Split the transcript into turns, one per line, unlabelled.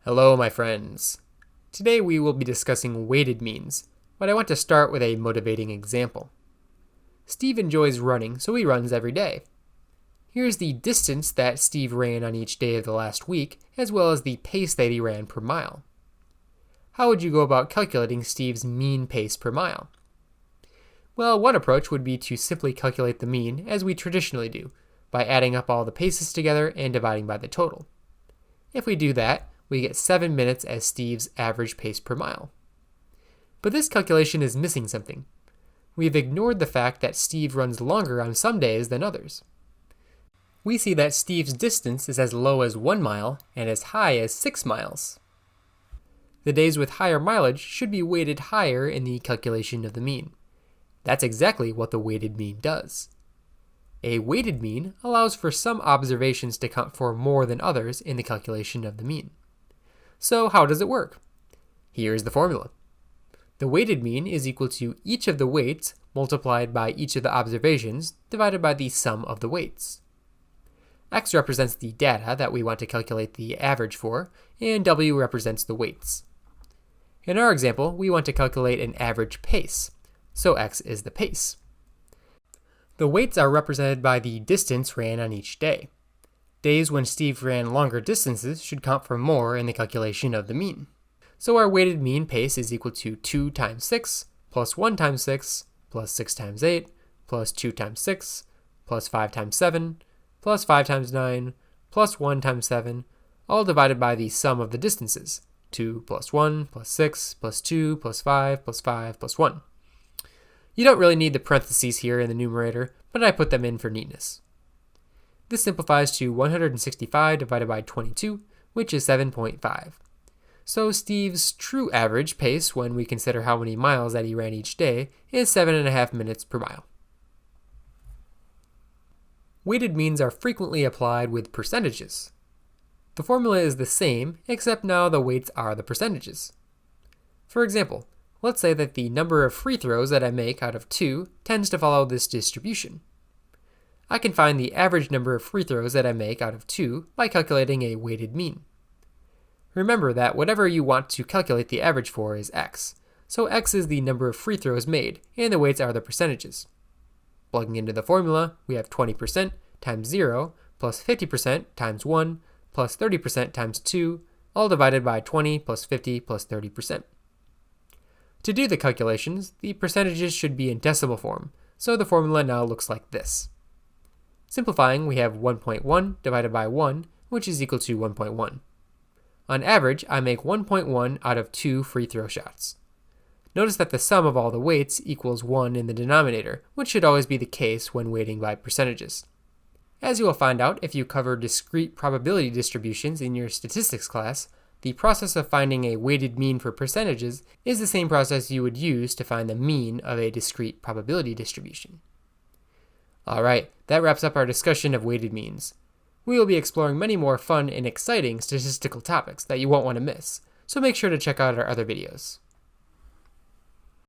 Hello, my friends. Today we will be discussing weighted means, but I want to start with a motivating example. Steve enjoys running, so he runs every day. Here's the distance that Steve ran on each day of the last week, as well as the pace that he ran per mile. How would you go about calculating Steve's mean pace per mile? Well, one approach would be to simply calculate the mean, as we traditionally do, by adding up all the paces together and dividing by the total. If we do that, we get 7 minutes as Steve's average pace per mile. But this calculation is missing something. We've ignored the fact that Steve runs longer on some days than others. We see that Steve's distance is as low as 1 mile and as high as 6 miles. The days with higher mileage should be weighted higher in the calculation of the mean. That's exactly what the weighted mean does. A weighted mean allows for some observations to count for more than others in the calculation of the mean. So how does it work? Here's the formula. The weighted mean is equal to each of the weights multiplied by each of the observations divided by the sum of the weights. X represents the data that we want to calculate the average for, and W represents the weights. In our example, we want to calculate an average pace, so X is the pace. The weights are represented by the distance ran on each day. Days when Steve ran longer distances should count for more in the calculation of the mean. So our weighted mean pace is equal to 2 times 6, plus 1 times 6, plus 6 times 8, plus 2 times 6, plus 5 times 7, plus 5 times 9, plus 1 times 7, all divided by the sum of the distances, 2 plus 1 plus 6 plus 2 plus 5 plus 5 plus 1. You don't really need the parentheses here in the numerator, but I put them in for neatness. This simplifies to 165 divided by 22, which is 7.5. So Steve's true average pace, when we consider how many miles that he ran each day, is 7.5 minutes per mile. Weighted means are frequently applied with percentages. The formula is the same, except now the weights are the percentages. For example, let's say that the number of free throws that I make out of 2 tends to follow this distribution. I can find the average number of free throws that I make out of 2 by calculating a weighted mean. Remember that whatever you want to calculate the average for is X, so X is the number of free throws made, and the weights are the percentages. Plugging into the formula, we have 20% times 0 plus 50% times 1 plus 30% times 2, all divided by 20 plus 50 plus 30%. To do the calculations, the percentages should be in decimal form, so the formula now looks like this. Simplifying, we have 1.1 divided by 1, which is equal to 1.1. On average, I make 1.1 out of 2 free throw shots. Notice that the sum of all the weights equals 1 in the denominator, which should always be the case when weighting by percentages. As you will find out if you cover discrete probability distributions in your statistics class, the process of finding a weighted mean for percentages is the same process you would use to find the mean of a discrete probability distribution. Alright, that wraps up our discussion of weighted means. We will be exploring many more fun and exciting statistical topics that you won't want to miss, so make sure to check out our other videos.